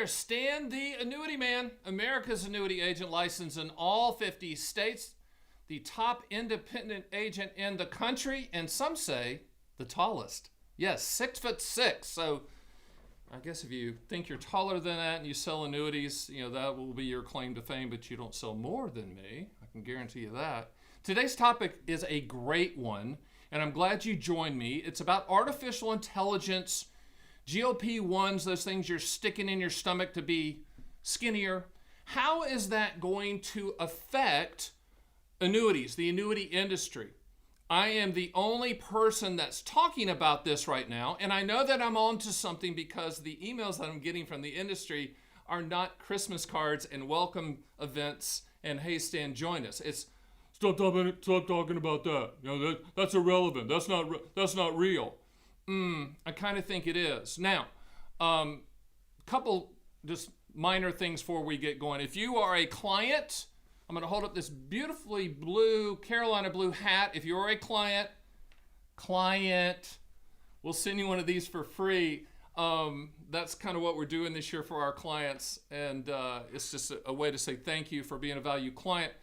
Stan the Annuity Man, America's annuity agent licensed in all 50 states, the top independent agent in the country, and some say the tallest. Yes, 6'6". So I guess if you think you're taller than that and you sell annuities, that will be your claim to fame, but you don't sell more than me. I can guarantee you that. Today's topic is a great one, and I'm glad you joined me. It's about artificial intelligence, GLP-1's, those things you're sticking in your stomach to be skinnier. How is that going to affect annuities, the annuity industry? I am the only person that's talking about this right now, and I know that I'm on to something because the emails that I'm getting from the industry are not Christmas cards and welcome events and hey Stan, join us. It's stop talking about that. That's irrelevant. That's not real. I kind of think it is. Now, couple just minor things before we get going. If you are a client, I'm going to hold up this beautifully blue, Carolina blue hat. If you're a client, we'll send you one of these for free. That's kind of what we're doing this year for our clients. And it's just a way to say thank you for being a value client.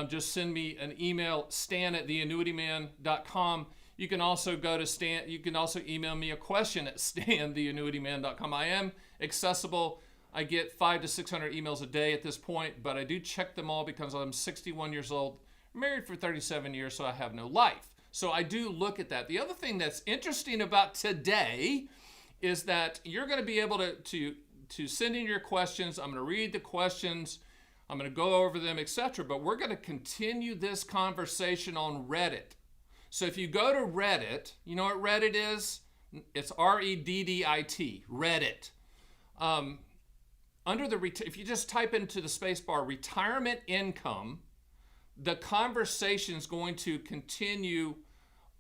Just send me an email, stan@theannuityman.com. You can also go to Stan. You can also email me a question at stan@theannuityman.com. I am accessible. I get 500 to 600 emails a day at this point, but I do check them all because I'm 61 years old, married for 37 years, so I have no life. So I do look at that. The other thing that's interesting about today is that you're going to be able to send in your questions. I'm going to read the questions. I'm going to go over them, etc. But we're going to continue this conversation on Reddit. So if you go to Reddit, you know what Reddit is? It's REDDIT, Reddit. If you just type into the space bar retirement income, the conversation is going to continue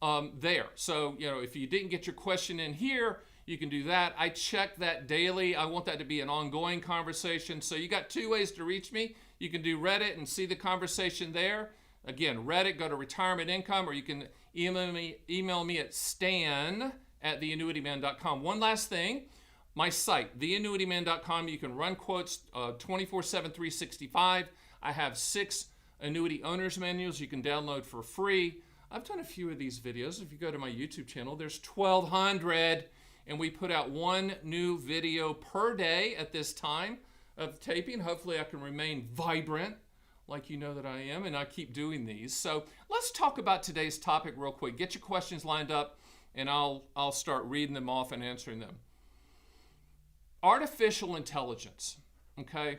there. So, if you didn't get your question in here, you can do that. I check that daily. I want that to be an ongoing conversation. So you got two ways to reach me. You can do Reddit and see the conversation there. Again, Reddit, go to retirement income, or you can email me at stan@theannuityman.com. One last thing, my site, theannuityman.com, you can run quotes 24/7, 365. I have 6 annuity owners manuals you can download for free. I've done a few of these videos. If you go to my YouTube channel, there's 1,200, and we put out 1 new video per day at this time of taping. Hopefully I can remain vibrant like you know that I am, and I keep doing these. So let's talk about today's topic real quick. Get your questions lined up, and I'll start reading them off and answering them. Artificial intelligence, okay?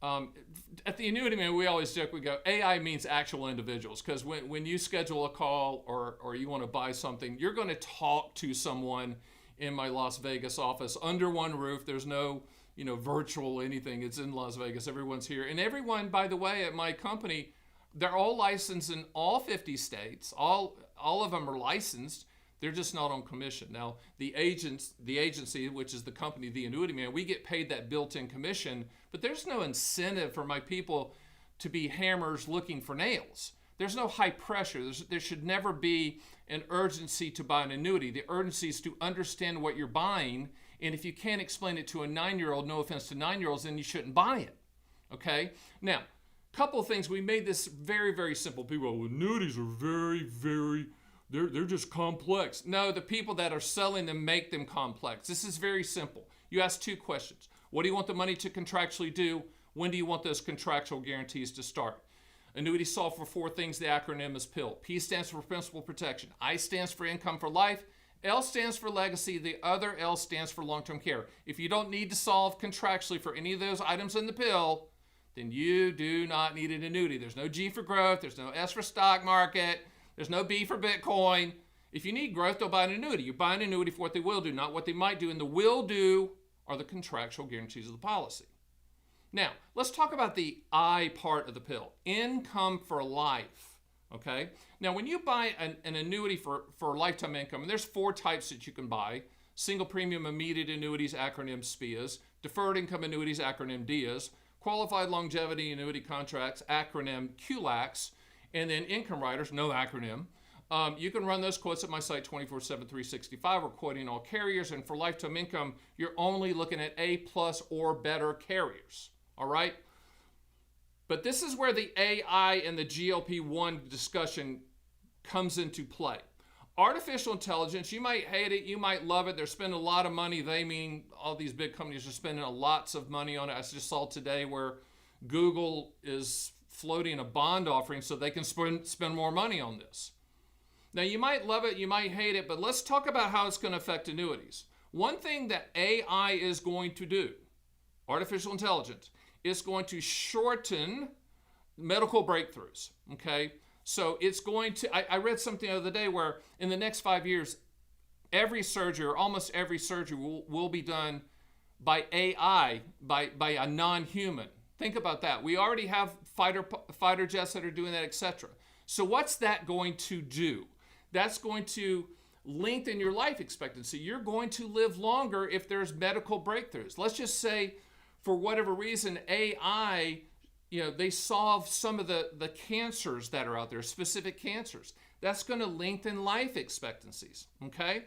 At the Annuity Man, we always joke, we go, AI means actual individuals, because when you schedule a call or you want to buy something, you're going to talk to someone in my Las Vegas office under one roof. There's no virtual anything. It's in Las Vegas. Everyone's here. And everyone, by the way, at my company, they're all licensed in all 50 states. All of them are licensed. They're just not on commission. Now, the agency, which is the company, the Annuity Man, we get paid that built-in commission, but there's no incentive for my people to be hammers looking for nails. There's no high pressure. There should never be an urgency to buy an annuity. The urgency is to understand what you're buying, and if you can't explain it to a 9-year-old, no offense to 9-year-olds, then you shouldn't buy it, okay? Now, couple of things. We made this very, very simple. People go, annuities are very, very, they're just complex. No, the people that are selling them make them complex. This is very simple. You ask 2 questions. What do you want the money to contractually do? When do you want those contractual guarantees to start? Annuities solve for 4 things. The acronym is PIL. P stands for principal protection. I stands for income for life. L stands for legacy. The other L stands for long-term care. If you don't need to solve contractually for any of those items in the pill, then you do not need an annuity. There's no G for growth. There's no S for stock market. There's no B for Bitcoin. If you need growth, don't buy an annuity. You buy an annuity for what they will do, not what they might do. And the will do are the contractual guarantees of the policy. Now, let's talk about the I part of the pill, income for life. Okay? Now, when you buy an annuity for lifetime income, and there's 4 types that you can buy: single premium immediate annuities, acronym SPIAs; deferred income annuities, acronym DIAs; qualified longevity annuity contracts, acronym QLACs; and then income riders, no acronym. You can run those quotes at my site 24/7, 365. We're quoting all carriers, and for lifetime income, you're only looking at A+ or better carriers. All right? But this is where the AI and the GLP-1 discussion comes into play. Artificial intelligence, you might hate it, you might love it. They're spending a lot of money. They mean all these big companies are spending lots of money on it. I just saw today where Google is floating a bond offering so they can spend more money on this. Now, you might love it, you might hate it, but let's talk about how it's going to affect annuities. One thing that AI is going to do, artificial intelligence, is going to shorten medical breakthroughs, okay? So it's going to, I read something the other day where in the next 5 years, every surgery or almost every surgery will be done by AI, by a non-human. Think about that. We already have fighter jets that are doing that, etc. So what's that going to do? That's going to lengthen your life expectancy. You're going to live longer if there's medical breakthroughs. Let's just say, for whatever reason, AI, they solve some of the cancers that are out there, specific cancers. That's going to lengthen life expectancies, okay?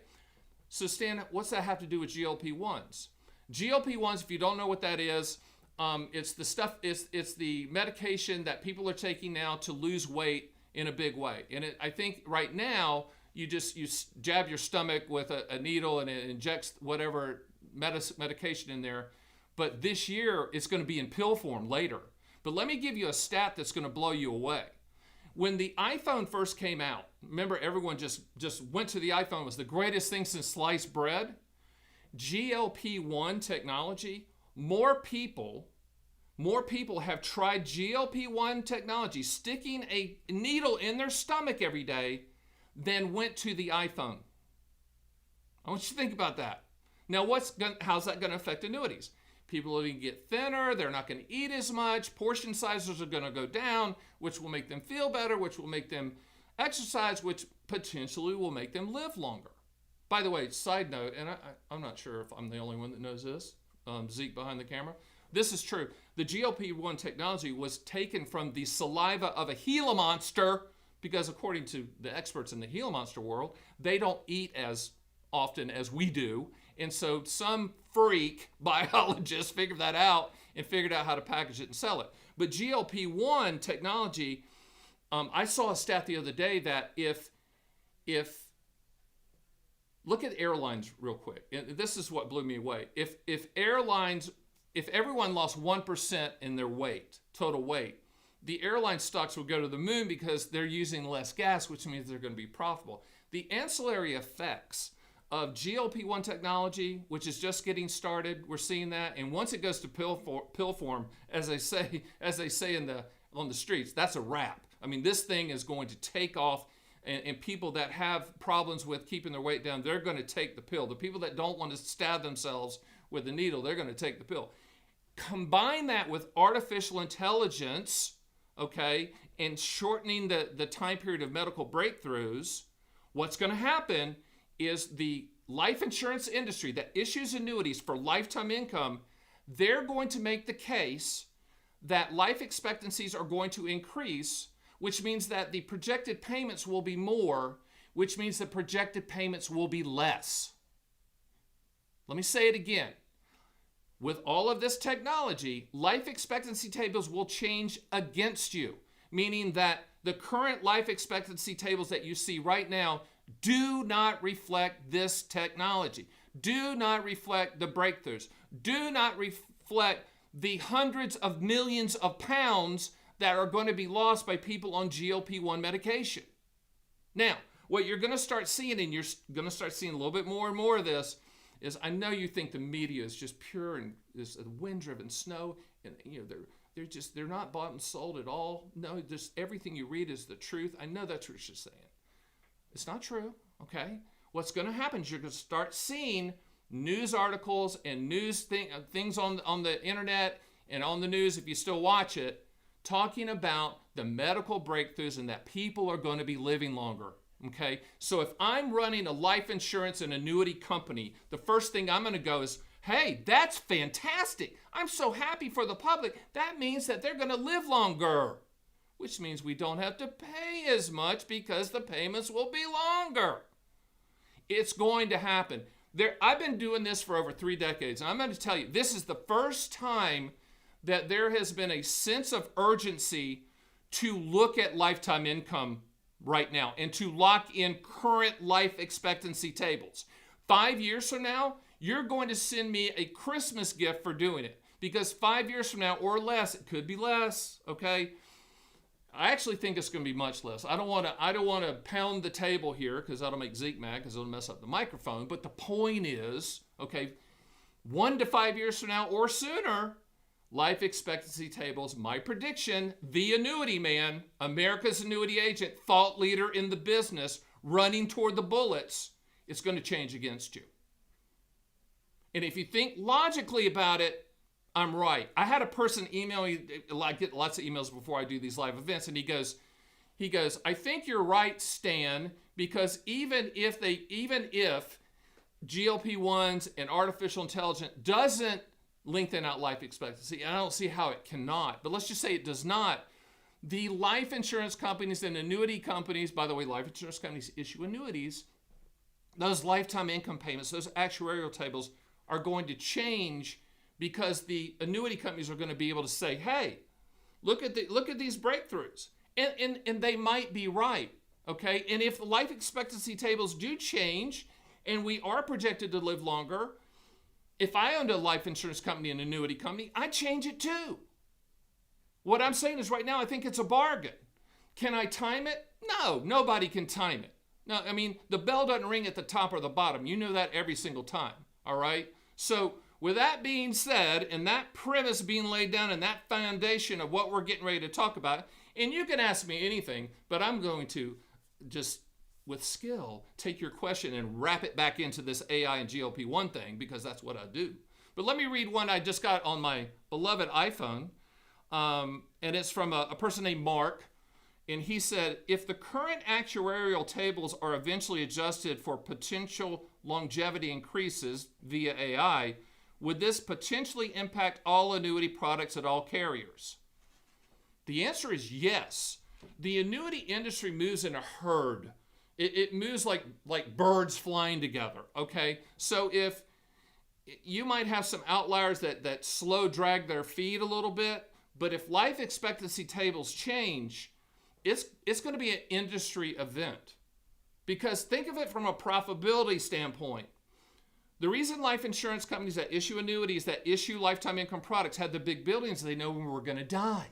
So Stan, what's that have to do with GLP-1s? GLP-1s, if you don't know what that is, it's the medication that people are taking now to lose weight in a big way. And I think right now, you jab your stomach with a needle and it injects whatever medication in there. But this year, it's going to be in pill form later. But let me give you a stat that's going to blow you away. When the iPhone first came out, remember everyone just went to the iPhone. It was the greatest thing since sliced bread. GLP-1 technology, more people have tried GLP-1 technology, sticking a needle in their stomach every day, than went to the iPhone. I want you to think about that. Now, how's that going to affect annuities? People are going to get thinner. They're not going to eat as much. Portion sizes are going to go down, which will make them feel better, which will make them exercise, which potentially will make them live longer. By the way, side note, and I'm not sure if I'm the only one that knows this, Zeke behind the camera. This is true. The GLP-1 technology was taken from the saliva of a Gila monster because, according to the experts in the Gila monster world, they don't eat as often as we do. And so some freak biologist figured that out and figured out how to package it and sell it. But GLP-1 technology, I saw a stat the other day that if look at airlines real quick. And this is what blew me away. If everyone lost 1% in their weight, total weight, the airline stocks will go to the moon because they're using less gas, which means they're going to be profitable. The ancillary effects of GLP-1 technology, which is just getting started, we're seeing that. And once it goes to pill form, as they say on the streets, that's a wrap. I mean, this thing is going to take off, and people that have problems with keeping their weight down, they're going to take the pill. The people that don't want to stab themselves with a needle, they're going to take the pill. Combine that with artificial intelligence, okay, and shortening the time period of medical breakthroughs, what's going to happen is the life insurance industry that issues annuities for lifetime income, they're going to make the case that life expectancies are going to increase, which means that the projected payments will be more, which means the projected payments will be less. Let me say it again. With all of this technology, life expectancy tables will change against you, meaning that the current life expectancy tables that you see right now do not reflect this technology, do not reflect the breakthroughs, do not reflect the hundreds of millions of pounds that are going to be lost by people on GLP-1 medication. Now, What you're going to start seeing, and you're going to start seeing a little bit more and more of this, is I know you think the media is just pure and this wind-driven snow, and they're not bought and sold at all. No, just everything you read is the truth. I know that's what you're saying. It's not true, okay? What's going to happen is you're going to start seeing news articles and things on the internet and on the news, if you still watch it, talking about the medical breakthroughs and that people are going to be living longer. Okay, so if I'm running a life insurance and annuity company, the first thing I'm going to go is, hey, that's fantastic. I'm so happy for the public. That means that they're going to live longer, which means we don't have to pay as much because the payments will be longer. It's going to happen. I've been doing this for over 3 decades, and I'm going to tell you, this is the first time that there has been a sense of urgency to look at lifetime income right now and to lock in current life expectancy tables. 5 years from now, you're going to send me a Christmas gift for doing it, because 5 years from now or less, it could be less, okay? I actually think it's going to be much less. I don't want to pound the table here because that'll make Zeke mad because it'll mess up the microphone. But the point is, okay, 1 to 5 years from now or sooner, life expectancy tables, my prediction, the Annuity Man, America's annuity agent, thought leader in the business, running toward the bullets, it's going to change against you. And if you think logically about it, I'm right. I had a person email me, I get lots of emails before I do these live events, and he goes, I think you're right, Stan, because even if GLP-1's and artificial intelligence doesn't lengthen out life expectancy, and I don't see how it cannot, but let's just say it does not, the life insurance companies and annuity companies, by the way, life insurance companies issue annuities, those lifetime income payments, those actuarial tables are going to change because the annuity companies are going to be able to say, hey, look at these breakthroughs. And they might be right, okay? And if the life expectancy tables do change and we are projected to live longer, if I owned a life insurance company and annuity company, I'd change it too. What I'm saying is right now, I think it's a bargain. Can I time it? No, nobody can time it. No, I mean, the bell doesn't ring at the top or the bottom. You know that every single time, all right? So with that being said, and that premise being laid down and that foundation of what we're getting ready to talk about, and you can ask me anything, but I'm going to just, with skill, take your question and wrap it back into this AI and GLP-1 thing, because that's what I do. But let me read one I just got on my beloved iPhone, and it's from a person named Mark, and he said, if the current actuarial tables are eventually adjusted for potential longevity increases via AI, would this potentially impact all annuity products at all carriers? The answer is yes. The annuity industry moves in a herd. It moves like birds flying together, okay? So if you might have some outliers that slow drag their feet a little bit, but if life expectancy tables change, it's going to be an industry event. Because think of it from a profitability standpoint. The reason life insurance companies that issue annuities, that issue lifetime income products, had the big buildings, they know when we're going to die.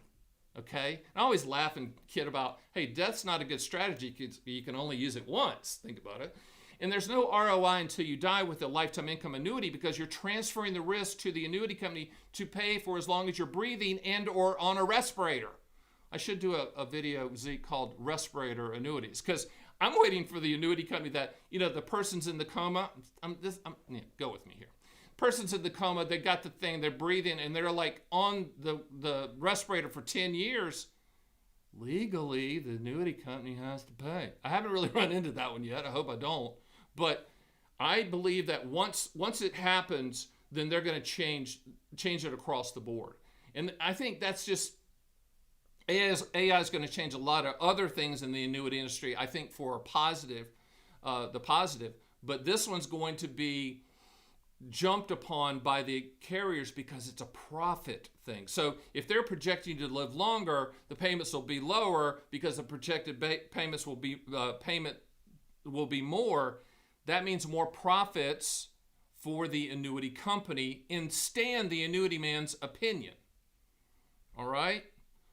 Okay? And I always laugh and kid about, hey, death's not a good strategy because you can only use it once. Think about it. And there's no ROI until you die with a lifetime income annuity because you're transferring the risk to the annuity company to pay for as long as you're breathing and or on a respirator. I should do a video, Zeke, called Respirator Annuities, because I'm waiting for the annuity company that, the person's in the coma. Go with me here. Person's in the coma, they got the thing, they're breathing, and they're like on the respirator for 10 years. Legally, the annuity company has to pay. I haven't really run into that one yet. I hope I don't. But I believe that once it happens, then they're going to change it across the board. And I think that's just, AI is going to change a lot of other things in the annuity industry, I think, for the positive. But this one's going to be jumped upon by the carriers because it's a profit thing. So if they're projecting to live longer, the payments will be lower because the projected payments will be more. That means more profits for the annuity company in the Annuity Man's opinion. All right?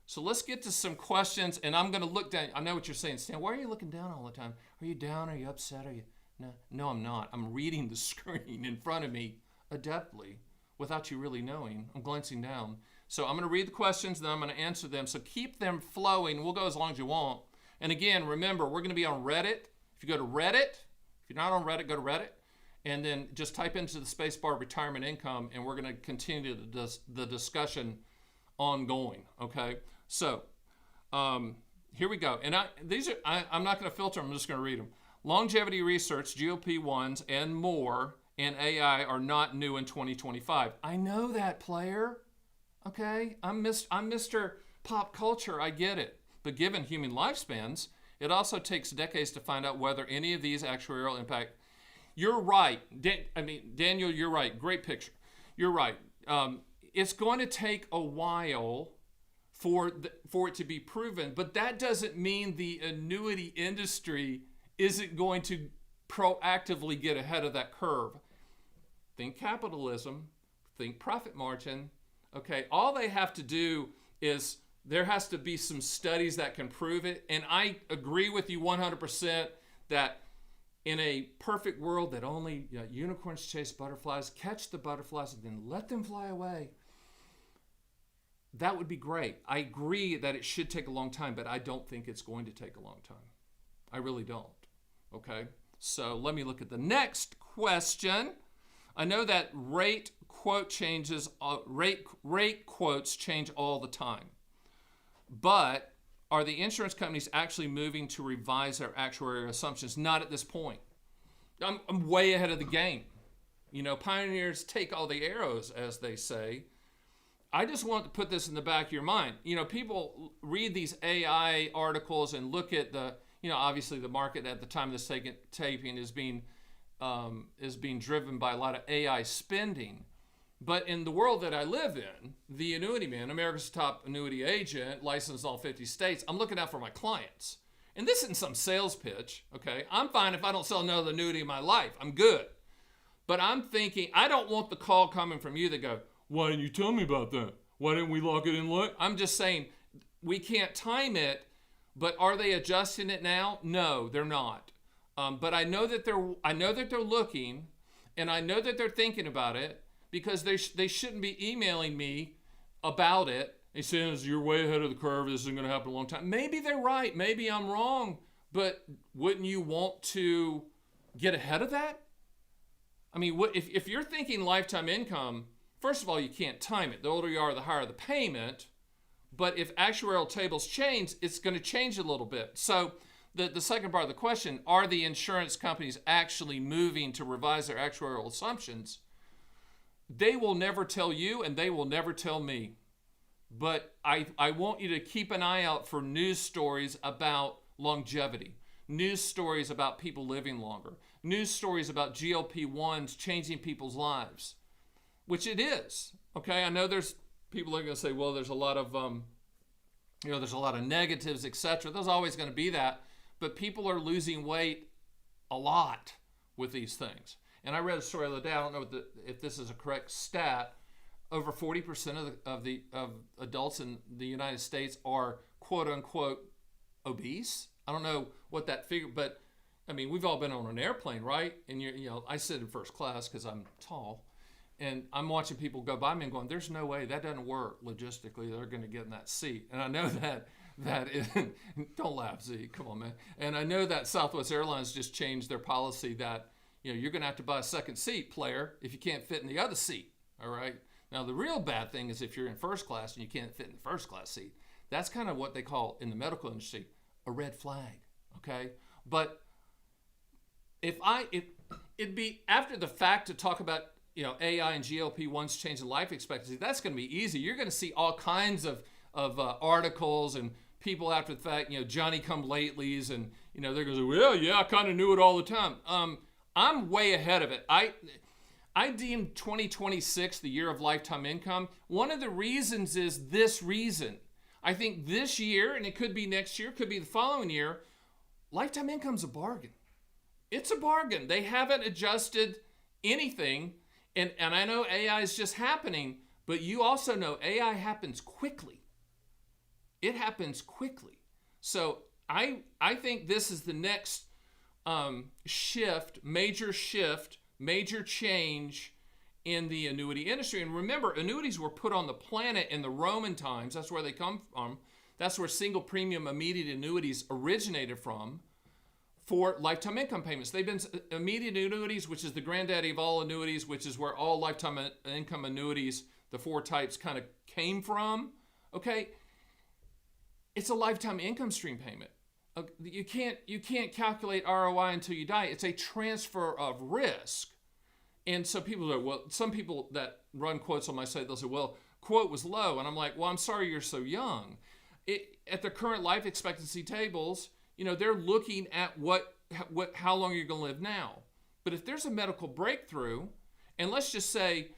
So let's get to some questions, and I'm going to look down. I know what you're saying, Stan. Why are you looking down all the time? Are you down? Are you upset? Are you? No, I'm not. I'm reading the screen in front of me adeptly without you really knowing. I'm glancing down. So I'm going to read the questions, then I'm going to answer them. So keep them flowing. We'll go as long as you want. And again, remember, we're going to be on Reddit. If you go to Reddit, if you're not on Reddit, go to Reddit. And then just type into the space bar retirement income, and we're going to continue the discussion ongoing, okay? So here we go. And I'm not going to filter them. I'm just going to read them. Longevity research, GLP-1s, and more, and AI are not new in 2025. I know that, player. Okay? I'm Mr. Pop Culture. I get it. But given human lifespans, it also takes decades to find out whether any of these actuarial impact. You're right. Daniel, you're right. Great picture. You're right. It's going to take a while for it to be proven, but that doesn't mean the annuity industry isn't going to proactively get ahead of that curve. Think capitalism, think profit margin. Okay, all they have to do is there has to be some studies that can prove it. And I agree with you 100% that in a perfect world that only unicorns chase butterflies, catch the butterflies and then let them fly away. That would be great. I agree that it should take a long time, but I don't think it's going to take a long time. I really don't. Okay, so let me look at the next question. I know that rate quotes change all the time, but are the insurance companies actually moving to revise their actuarial assumptions? Not at this point. I'm way ahead of the game. Pioneers take all the arrows, as they say. I just want to put this in the back of your mind. People read these AI articles and look at the, obviously the market at the time of this taping is being driven by a lot of AI spending. But in the world that I live in, the Annuity Man, America's top annuity agent, licensed in all 50 states, I'm looking out for my clients. And this isn't some sales pitch, okay? I'm fine if I don't sell another annuity in my life. I'm good. But I'm thinking, I don't want the call coming from you that go, why didn't you tell me about that? Why didn't we lock it in? I'm just saying, we can't time it, but are they adjusting it now? No, they're not. But I know that they're looking, and I know that they're thinking about it, because they shouldn't be emailing me about it and saying, you're way ahead of the curve, this isn't going to happen a long time. Maybe they're right, maybe I'm wrong, but wouldn't you want to get ahead of that? I mean, if you're thinking lifetime income, first of all, you can't time it. The older you are, the higher the payment. But if actuarial tables change, it's going to change a little bit. So the second part of the question, are the insurance companies actually moving to revise their actuarial assumptions? They will never tell you, and they will never tell me. But I want you to keep an eye out for news stories about longevity, news stories about people living longer, news stories about GLP-1's changing people's lives, which it is. Okay, I know there's people are going to say, well, there's a lot of there's a lot of negatives, etc. There's always going to be that, but people are losing weight a lot with these things. And I read a story the other day. I don't know if this is a correct stat. Over 40% of adults in the United States are quote unquote obese. I don't know what that figure, but I mean, we've all been on an airplane, right? And I sit in first class because I'm tall, and I'm watching people go by me and going, "There's no way that doesn't work logistically. They're going to get in that seat." And I know that is, don't laugh, Z. Come on, man. And I know that Southwest Airlines just changed their policy that you're going to have to buy a second seat, player, if you can't fit in the other seat. All right. Now, the real bad thing is if you're in first class and you can't fit in the first class seat. That's kind of what they call in the medical industry a red flag, okay? But it'd be after the fact to talk about AI and GLP-1's changing life expectancy. That's going to be easy. You're going to see all kinds of articles and people after the fact, Johnny come latelys, and they're going to say, well, yeah, I kind of knew it all the time. I'm way ahead of it. I deem 2026 the year of lifetime income. One of the reasons is this reason. I think this year, and it could be next year, could be the following year, lifetime income's a bargain. It's a bargain. They haven't adjusted anything, and I know AI is just happening, but you also know AI happens quickly. it happens quickly. So I think this is the next shift, major change in the annuity industry. And remember, annuities were put on the planet in the Roman times. That's where they come from. That's where single premium immediate annuities originated from, for lifetime income payments. They've been immediate annuities, which is the granddaddy of all annuities, which is where all lifetime income annuities, the four types, kind of came from. Okay, it's a lifetime income stream payment. You can't calculate ROI until you die. It's a transfer of risk. And so people are, well, some people that run quotes on my site, they'll say, well, quote was low. And I'm like, well, I'm sorry you're so young. At the current life expectancy tables, they're looking at how long you're going to live now. But if there's a medical breakthrough, and let's just say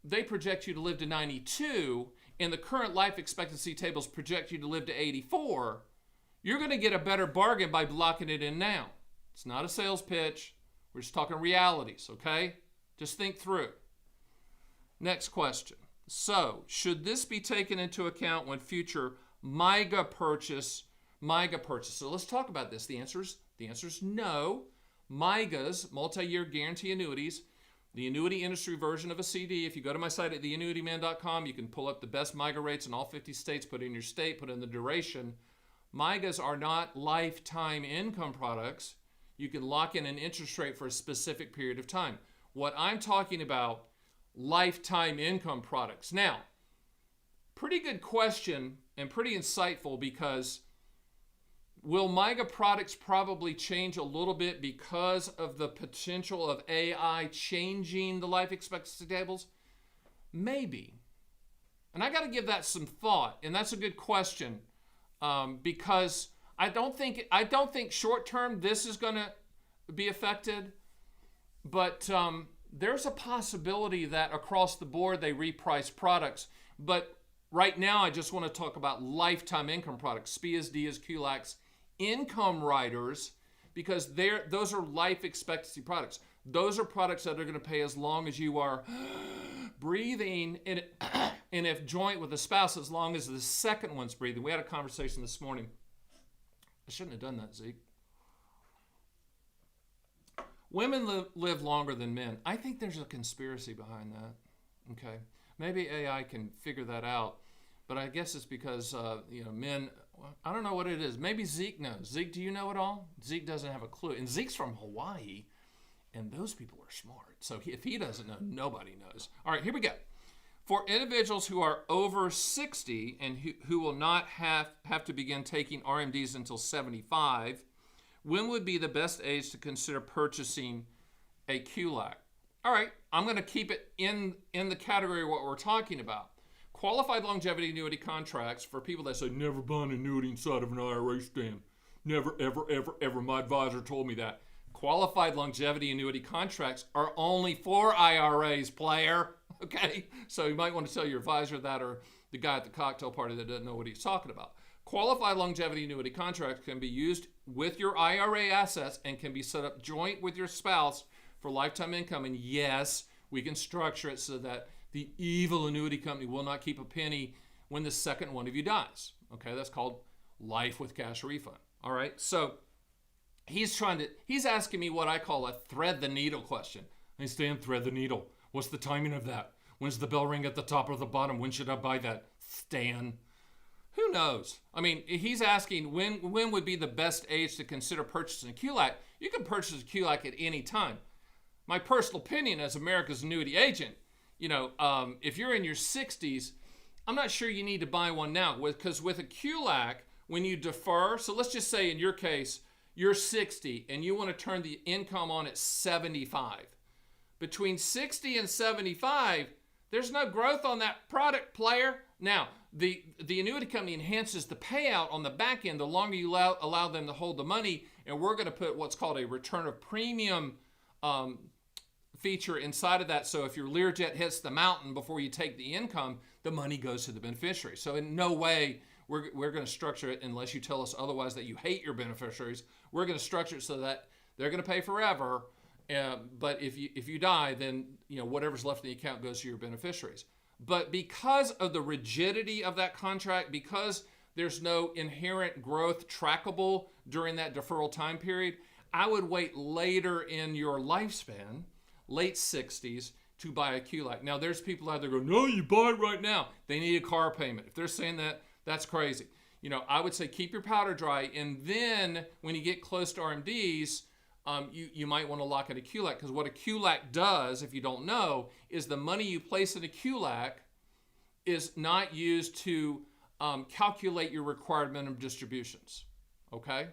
they project you to live to 92, and the current life expectancy tables project you to live to 84, you're going to get a better bargain by locking it in now. It's not a sales pitch. We're just talking realities, okay? Just think through. Next question. So, should this be taken into account when future MYGA purchase? So let's talk about this. The answer is no. MYGAs, multi-year guarantee annuities, the annuity industry version of a CD. If you go to my site at theannuityman.com, you can pull up the best MYGA rates in all 50 states, put in your state, put in the duration. MYGAs are not lifetime income products. You can lock in an interest rate for a specific period of time. What I'm talking about, lifetime income products. Now, pretty good question and pretty insightful, because will MYGA products probably change a little bit because of the potential of AI changing the life expectancy tables? Maybe. And I got to give that some thought, and that's a good question, because I don't think short term this is going to be affected, but there's a possibility that across the board they reprice products. But right now I just want to talk about lifetime income products, SPIAs, DIAs, QLACs, income riders, because those are life expectancy products. Those are products that are going to pay as long as you are breathing, and if joint with a spouse, as long as the second one's breathing. We had a conversation this morning. I shouldn't have done that, Zeke. Women live longer than men. I think there's a conspiracy behind that. Okay, maybe AI can figure that out, but I guess it's because men. I don't know what it is. Maybe Zeke knows. Zeke, do you know it all? Zeke doesn't have a clue, and Zeke's from Hawaii, and those people are smart. So if he doesn't know, nobody knows. All right, here we go. For individuals who are over 60 and who will not have to begin taking RMDs until 75, when would be the best age to consider purchasing a QLAC? All right, I'm going to keep it in the category of what we're talking about. Qualified longevity annuity contracts for people that say, never buy an annuity inside of an IRA stand. Never, ever, ever, ever. My advisor told me that. Qualified longevity annuity contracts are only for IRAs, player. Okay? So you might want to tell your advisor that, or the guy at the cocktail party that doesn't know what he's talking about. Qualified longevity annuity contracts can be used with your IRA assets and can be set up joint with your spouse for lifetime income. And yes, we can structure it so that the evil annuity company will not keep a penny when the second one of you dies. Okay, that's called life with cash refund. All right, so he's asking me what I call a thread the needle question. Hey Stan, thread the needle. What's the timing of that? When's the bell ring at the top or the bottom? When should I buy that? Stan. Who knows? I mean, he's asking when would be the best age to consider purchasing a QLAC. You can purchase a QLAC at any time. My personal opinion as America's annuity agent, if you're in your 60s, I'm not sure you need to buy one now, because with a QLAC, when you defer, so let's just say in your case, you're 60 and you want to turn the income on at 75. Between 60 and 75, there's no growth on that product, player. Now, the annuity company enhances the payout on the back end the longer you allow them to hold the money, and we're going to put what's called a return of premium feature inside of that. So if your Learjet hits the mountain before you take the income, the money goes to the beneficiary. So in no way we're going to structure it, unless you tell us otherwise that you hate your beneficiaries, we're going to structure it so that they're going to pay forever. But if you die, then whatever's left in the account goes to your beneficiaries. But because of the rigidity of that contract, because there's no inherent growth trackable during that deferral time period, I would wait later in your lifespan, late 60s, to buy a QLAC. Now, there's people out there going, no, you buy it right now. They need a car payment. If they're saying that, that's crazy. I would say keep your powder dry, and then when you get close to RMDs, you might want to lock in a QLAC, because what a QLAC does, if you don't know, is the money you place in a QLAC is not used to calculate your required minimum distributions, okay?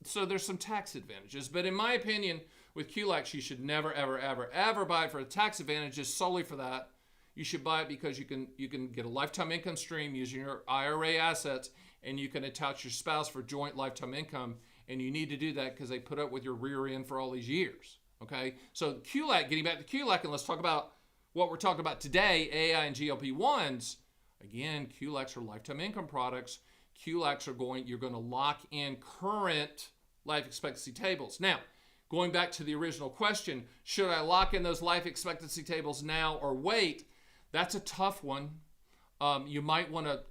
So there's some tax advantages, but in my opinion, with QLACs, you should never, ever, ever, ever buy it for the tax advantages solely for that. You should buy it because you can get a lifetime income stream using your IRA assets, and you can attach your spouse for joint lifetime income, and you need to do that because they put up with your rear end for all these years, okay? So QLAC, getting back to QLAC, and let's talk about what we're talking about today, AI and GLP-1s. Again, QLACs are lifetime income products. QLACs are you're going to lock in current life expectancy tables. Now, going back to the original question, should I lock in those life expectancy tables now or wait? That's a tough one. You might want to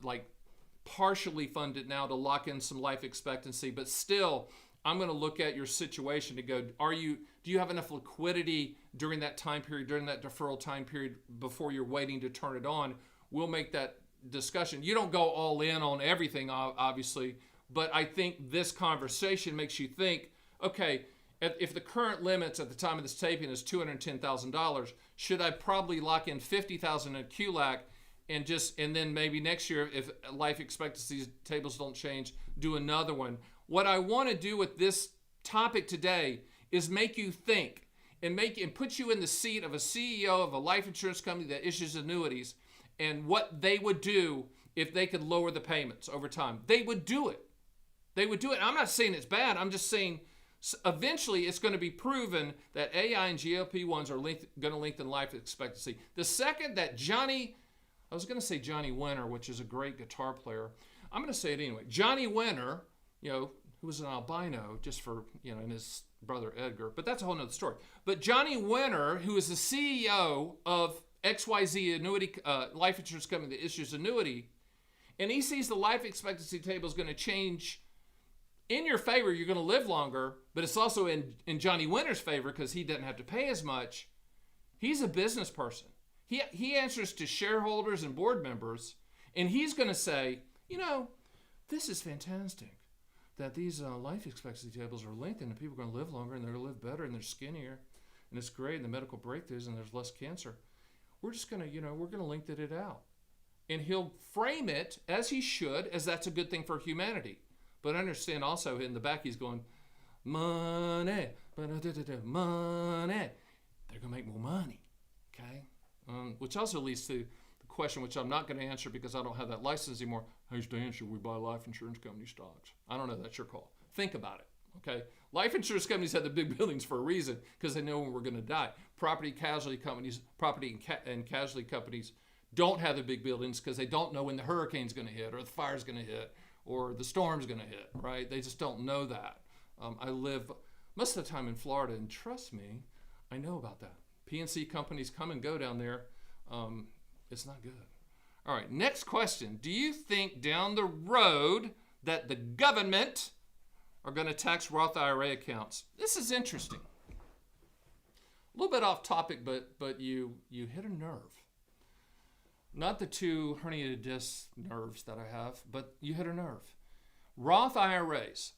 partially fund it now to lock in some life expectancy, but still, I'm going to look at your situation to go, do you have enough liquidity during that time period, during that deferral time period before you're waiting to turn it on? We'll make that discussion. You don't go all in on everything, obviously, but I think this conversation makes you think, okay, if the current limits at the time of this taping is $210,000, should I probably lock in $50,000 in QLAC and then maybe next year, if life expectancy tables don't change, do another one? What I want to do with this topic today is make you think and put you in the seat of a CEO of a life insurance company that issues annuities, and what they would do if they could lower the payments over time. They would do it. They would do it. I'm not saying it's bad. I'm just saying eventually it's going to be proven that AI and GLP-1s are going to lengthen life expectancy. The second that I was going to say Johnny Winter, which is a great guitar player. I'm going to say it anyway. Johnny Winter, who was an albino, just for, and his brother Edgar, but that's a whole nother story. But Johnny Winter, who is the CEO of XYZ annuity life insurance company that issues annuity, and he sees the life expectancy table is going to change in your favor. You're going to live longer, but it's also in Johnny Winter's favor because he doesn't have to pay as much. He's a business person. He answers to shareholders and board members, and he's going to say, this is fantastic that these life expectancy tables are lengthened and people are going to live longer and they're going to live better and they're skinnier and it's great and the medical breakthroughs and there's less cancer. We're just going to, we're going to lengthen it out. And he'll frame it, as he should, as that's a good thing for humanity. But understand also in the back he's going, money, money. They're going to make more money, okay? Which also leads to the question, which I'm not going to answer because I don't have that license anymore. Hey, Stan, should we buy life insurance company stocks? I don't know. That's your call. Think about it, okay? Life insurance companies have the big buildings for a reason because they know when we're going to die. Property and casualty companies don't have the big buildings because they don't know when the hurricane's going to hit or the fire's going to hit or the storm's going to hit, right? They just don't know that. I live most of the time in Florida, and trust me, I know about that. PNC companies come and go down there. It's not good. All right, next question. Do you think down the road that the government are going to tax Roth IRA accounts? This is interesting. A little bit off topic, but you hit a nerve. Not the two herniated disc nerves that I have, but you hit a nerve. Roth IRAs.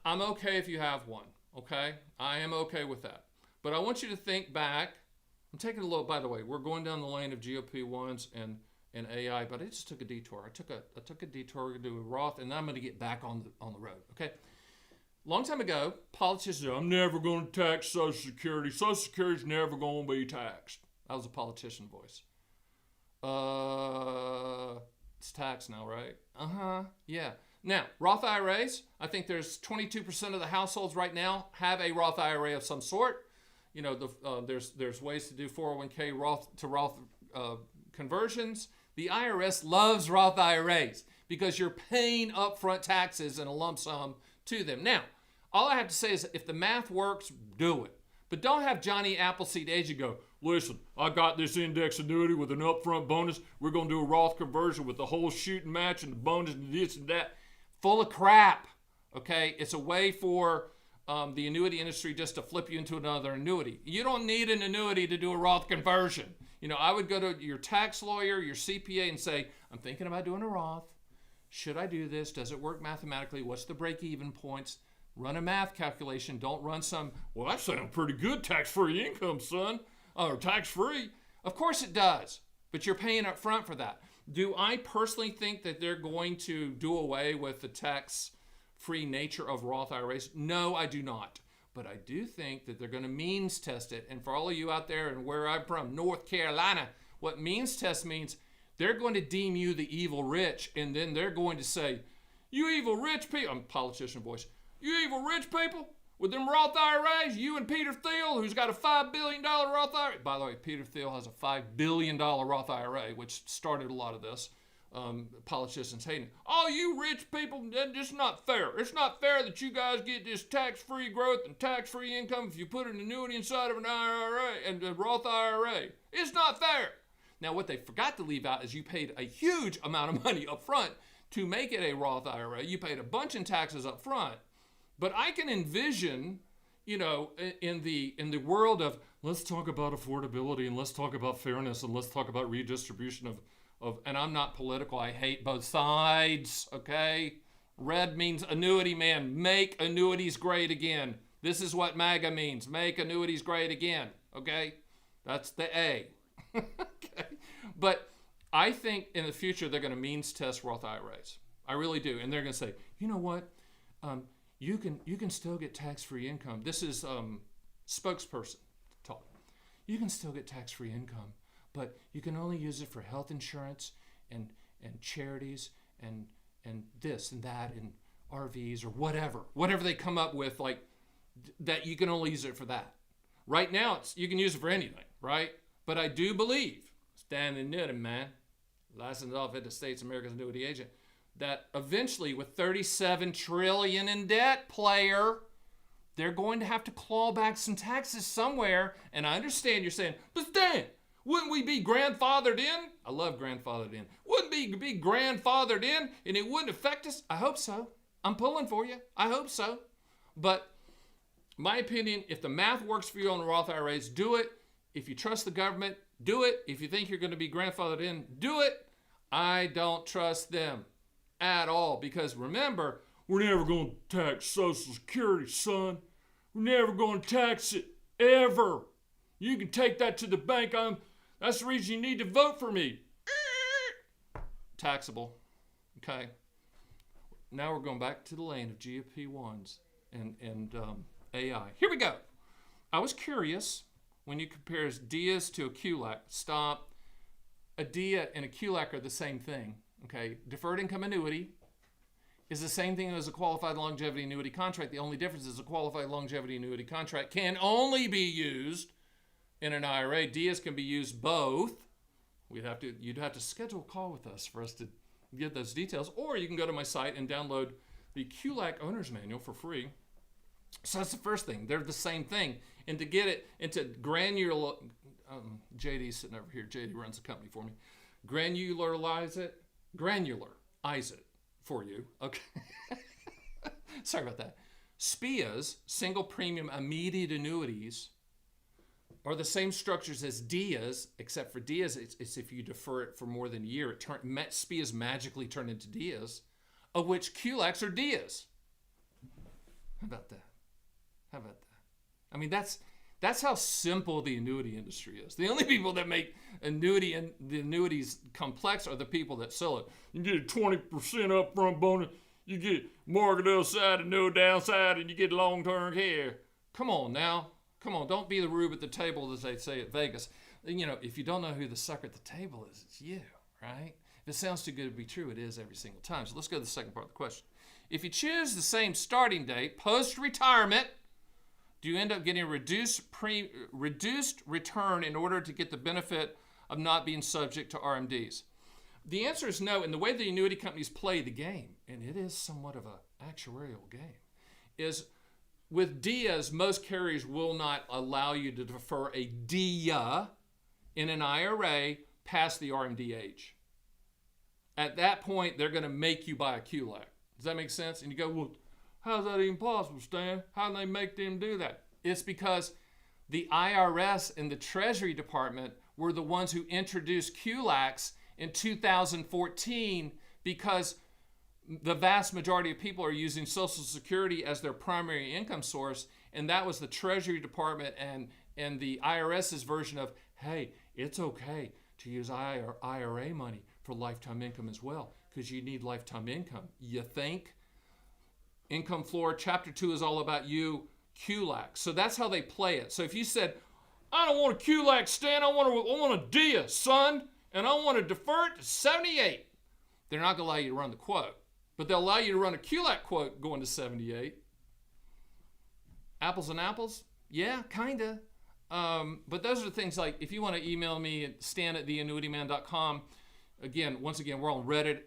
I'm okay if you have one, okay? I am okay with that. But I want you to think back. I'm taking a little, by the way, we're going down the lane of GLP-1s and AI, but I just took a detour. I took a detour to do a Roth, and then I'm going to get back on the road, okay? Long time ago, politicians said, I'm never going to tax Social Security. Social Security's never going to be taxed. That was a politician voice. It's taxed now, right? Yeah. Now, Roth IRAs, I think there's 22% of the households right now have a Roth IRA of some sort. There's ways to do 401k Roth to Roth conversions. The IRS loves Roth IRAs because you're paying upfront taxes in a lump sum to them. Now, all I have to say is if the math works, do it. But don't have Johnny Appleseed age and go, listen, I got this index annuity with an upfront bonus. We're going to do a Roth conversion with the whole shooting match and the bonus and this and that. Full of crap, okay? It's a way for the annuity industry just to flip you into another annuity. You don't need an annuity to do a Roth conversion. I would go to your tax lawyer, your CPA, and say, I'm thinking about doing a Roth. Should I do this? Does it work mathematically? What's the break-even points? Run a math calculation. Don't run some, well, that sounds pretty good, tax-free income, son, or tax-free. Of course it does, but you're paying up front for that. Do I personally think that they're going to do away with the tax-free nature of Roth IRAs? No, I do not. But I do think that they're going to means test it. And for all of you out there and where I'm from, North Carolina, what means test means, they're going to deem you the evil rich, and then they're going to say, you evil rich people, I'm a politician voice, you evil rich people with them Roth IRAs, you and Peter Thiel, who's got a $5 billion Roth IRA. By the way, Peter Thiel has a $5 billion Roth IRA, which started a lot of this. Politicians hating it. Oh, you rich people, that's just not fair. It's not fair that you guys get this tax-free growth and tax-free income if you put an annuity inside of an IRA and a Roth IRA. It's not fair. Now, what they forgot to leave out is you paid a huge amount of money up front to make it a Roth IRA. You paid a bunch in taxes up front. But I can envision, in the world of, let's talk about affordability and let's talk about fairness and let's talk about redistribution of and I'm not political. I hate both sides, okay? Red means annuity man. Make annuities great again. This is what MAGA means. Make annuities great again, okay? That's the A. Okay. But I think in the future they're going to means test Roth IRAs. I really do. And they're going to say, you know what? You can still get tax-free income. This is spokesperson talk. You can still get tax-free income, but you can only use it for health insurance and charities and this and that and RVs or whatever they come up with, like that you can only use it for that. Right now, you can use it for anything, right? But I do believe, Stan the Annuity Man, licensed off at the States America's Annuity Agent, that eventually with $37 trillion in debt, player, they're going to have to claw back some taxes somewhere. And I understand you're saying, but Stan, wouldn't we be grandfathered in? I love grandfathered in. Wouldn't we be grandfathered in and it wouldn't affect us? I hope so. I'm pulling for you. I hope so. But my opinion, if the math works for you on Roth IRAs, do it. If you trust the government, do it. If you think you're going to be grandfathered in, do it. I don't trust them at all because remember, we're never going to tax Social Security, son. We're never going to tax it, ever. You can take that to the bank. That's the reason you need to vote for me. Taxable. Okay. Now we're going back to the lane of GLP-1's and AI. Here we go. I was curious when you compare DIAs to a QLAC. Stop. A DIA and a QLAC are the same thing. Okay. Deferred income annuity is the same thing as a qualified longevity annuity contract. The only difference is a qualified longevity annuity contract can only be used in an IRA. DIAs can be used both. You'd have to schedule a call with us for us to get those details, or you can go to my site and download the QLAC Owner's Manual for free. So that's the first thing. They're the same thing. And to get it into granular, JD's sitting over here. JD runs the company for me. Granularize it for you. Okay. Sorry about that. SPIAs, single premium immediate annuities, are the same structures as DIAs, except for DIAs, it's if you defer it for more than a year, SPIAs magically turn into DIAs, of which QLACs are DIAs. How about that? I mean, that's how simple the annuity industry is. The only people that make the annuities complex are the people that sell it. You get a 20% upfront bonus, you get market upside and no downside, and you get long-term care. Come on now. Come on, don't be the rube at the table, as they say at Vegas. If you don't know who the sucker at the table is, it's you, right? If it sounds too good to be true, it is every single time. So let's go to the second part of the question. If you choose the same starting date, post-retirement, do you end up getting a reduced return in order to get the benefit of not being subject to RMDs? The answer is no, and the way the annuity companies play the game, and it is somewhat of an actuarial game, is with DIAs, most carriers will not allow you to defer a DIA in an IRA past the RMD age. At that point, they're going to make you buy a QLAC. Does that make sense? And you go, well, how's that even possible, Stan? How do they make them do that? It's because the IRS and the Treasury Department were the ones who introduced QLACs in 2014 because the vast majority of people are using Social Security as their primary income source, and that was the Treasury Department and the IRS's version of, hey, it's okay to use IRA money for lifetime income as well, because you need lifetime income. You think? Income floor, chapter 2 is all about you, QLAC. So that's how they play it. So if you said, I don't want a QLAC, Stan, I want a DIA, son, and I want to defer it to 78. They're not going to allow you to run the quote, but they'll allow you to run a QLAC quote going to 78. Apples and apples? Yeah, kind of. But those are the things, like if you want to email me at stan@theannuityman.com. Once again, we're on Reddit.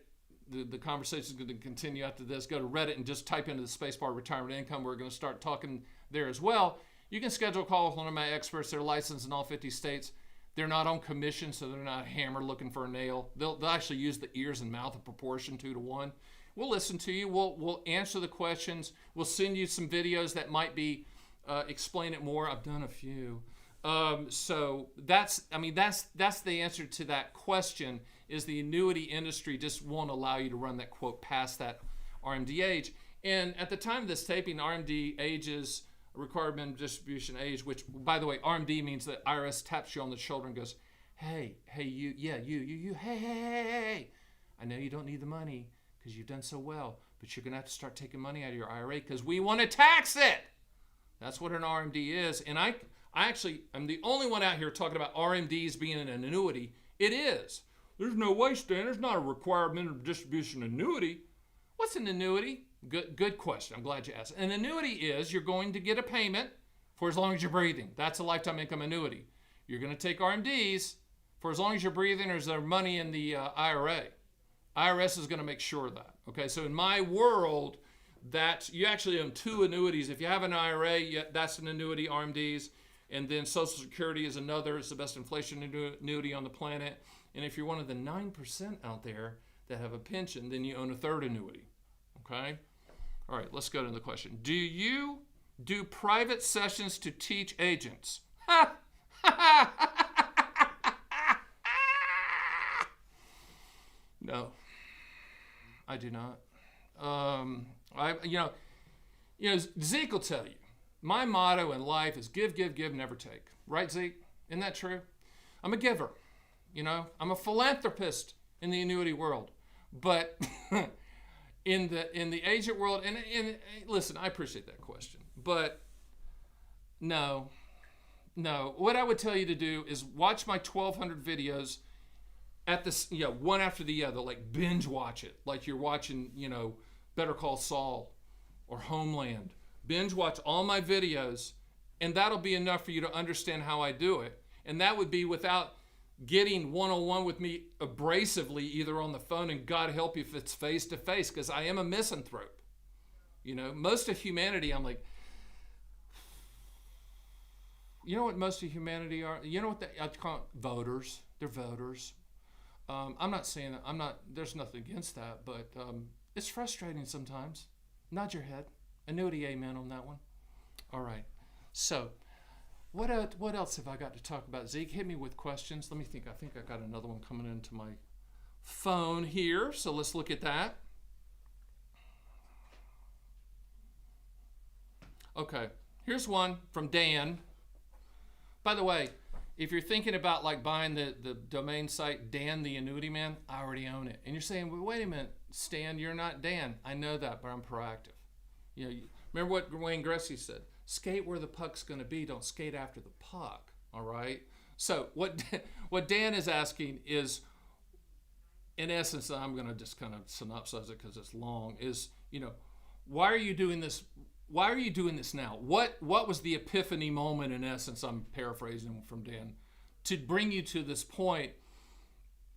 The conversation is going to continue after this. Go to Reddit and just type into the spacebar retirement income. We're going to start talking there as well. You can schedule a call with one of my experts. They're licensed in all 50 states. They're not on commission, so they're not a hammer looking for a nail. They'll actually use the ears and mouth of proportion 2 to 1. We'll listen to you. We'll answer the questions. We'll send you some videos that might be explain it more. I've done a few. So that's the answer to that question. Is the annuity industry just won't allow you to run that quote past that RMD age. And at the time of this taping, RMD ages, required minimum distribution age, which, by the way, RMD means that IRS taps you on the shoulder and goes, hey, you, hey, I know you don't need the money because you've done so well, but you're going to have to start taking money out of your IRA because we want to tax it. That's what an RMD is. And I actually am the only one out here talking about RMDs being an annuity. It is. There's no way, Stan. There's not a required minimum distribution annuity. What's an annuity? Good question. I'm glad you asked. An annuity is you're going to get a payment for as long as you're breathing. That's a lifetime income annuity. You're going to take RMDs for as long as you're breathing. There's money in the IRA. IRS is going to make sure of that. Okay, so in my world, that you actually own 2 annuities. If you have an IRA, that's an annuity, RMDs, and then Social Security is another. It's the best inflation annuity on the planet. And if you're one of the 9% out there that have a pension, then you own a 3rd annuity. Okay? All right, let's go to the question. Do you do private sessions to teach agents? No, I do not. Zeke will tell you, my motto in life is give, never take. Right, Zeke? Isn't that true? I'm a giver. I'm a philanthropist in the annuity world. But in the agent world, and listen, I appreciate that question. But no. What I would tell you to do is watch my 1,200 videos at this, one after the other, like binge watch it, like you're watching, Better Call Saul or Homeland. Binge watch all my videos, and that'll be enough for you to understand how I do it. And that would be without getting one-on-one with me abrasively, either on the phone, and God help you if it's face-to-face, because I am a misanthrope. Most of humanity, I'm like, you know what most of humanity are? You know what I call it? Voters. They're voters. I'm not saying that. There's nothing against that, but it's frustrating sometimes. Nod your head. Annuity amen on that one. All right. So, what else have I got to talk about? Zeke, hit me with questions. Let me think. I think I got another one coming into my phone here. So let's look at that. Okay. Here's one from Dan. By the way, if you're thinking about like buying the domain site Dan the Annuity Man, I already own it. And you're saying, well, wait a minute, Stan, you're not Dan. I know that, but I'm proactive. Remember what Wayne Gretzky said? Skate where the puck's going to be. Don't skate after the puck. All right. So what Dan is asking is, in essence, I'm going to just kind of synopsize it because it's long. Is why are you doing this? Why are you doing this now? What was the epiphany moment? In essence, I'm paraphrasing from Dan, to bring you to this point,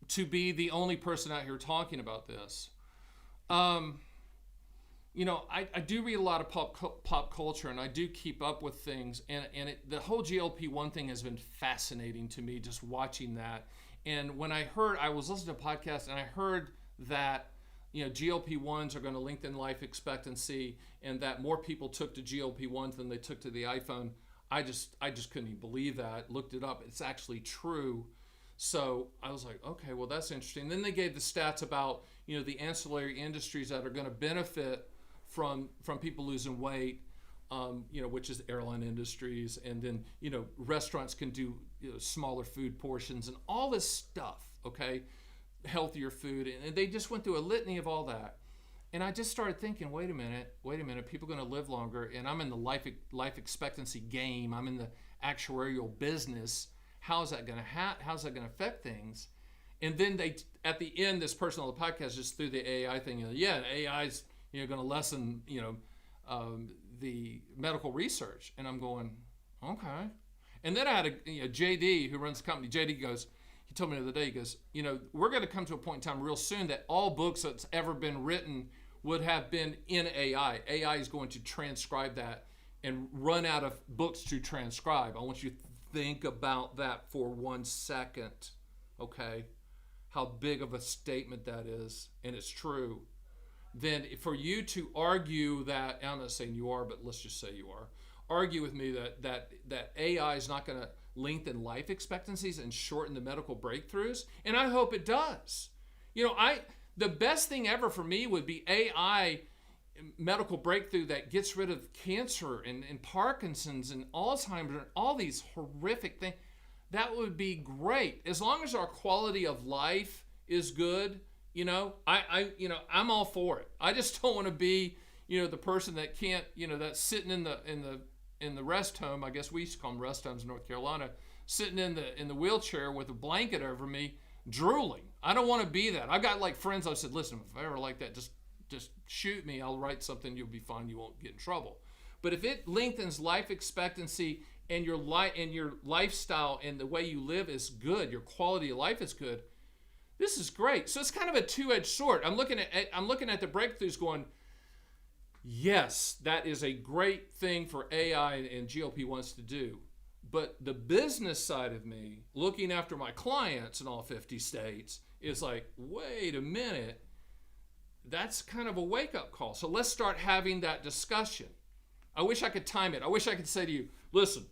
to be the only person out here talking about this. I do read a lot of pop culture, and I do keep up with things, and the whole GLP-1 thing has been fascinating to me, just watching that. And when I was listening to a podcast, and I heard that GLP-1s are going to lengthen life expectancy, and that more people took to GLP-1s than they took to the iPhone. I just couldn't even believe that. Looked it up. It's actually true. So I was like, okay, well, that's interesting. Then they gave the stats about the ancillary industries that are going to benefit from people losing weight, which is airline industries, and then restaurants can do smaller food portions and all this stuff. Okay, healthier food, and they just went through a litany of all that. And I just started thinking, wait a minute, people are going to live longer, and I'm in the life expectancy game. I'm in the actuarial business. How's that going to affect things? And then at the end, this person on the podcast just threw the AI thing. AI's going to lessen the medical research, and I'm going, okay. And then I had a JD who runs the company. JD goes, he told me the other day, he goes, we're going to come to a point in time real soon that all books that's ever been written would have been in AI. AI is going to transcribe that and run out of books to transcribe. I want you to think about that for 1 second, okay? How big of a statement that is, and it's true. Then for you to argue that, I'm not saying you are, but let's just say you are, argue with me that AI is not going to lengthen life expectancies and shorten the medical breakthroughs, and I hope it does. The best thing ever for me would be AI medical breakthrough that gets rid of cancer and Parkinson's and Alzheimer's and all these horrific things. That would be great, as long as our quality of life is good. I'm all for it. I just don't want to be, the person that can't, that's sitting in the rest home. I guess we used to call them rest homes in North Carolina, sitting in the wheelchair with a blanket over me, drooling. I don't want to be that. I've got friends. I said, listen, if I ever like that, just shoot me. I'll write something. You'll be fine. You won't get in trouble. But if it lengthens life expectancy and your lifestyle and the way you live is good, your quality of life is good, this is great. So it's kind of a two-edged sword. I'm looking at the breakthroughs going, yes, that is a great thing for AI and GLP-1s to do. But the business side of me, looking after my clients in all 50 states, is like, wait a minute, that's kind of a wake-up call. So let's start having that discussion. I wish I could time it. I wish I could say to you, listen,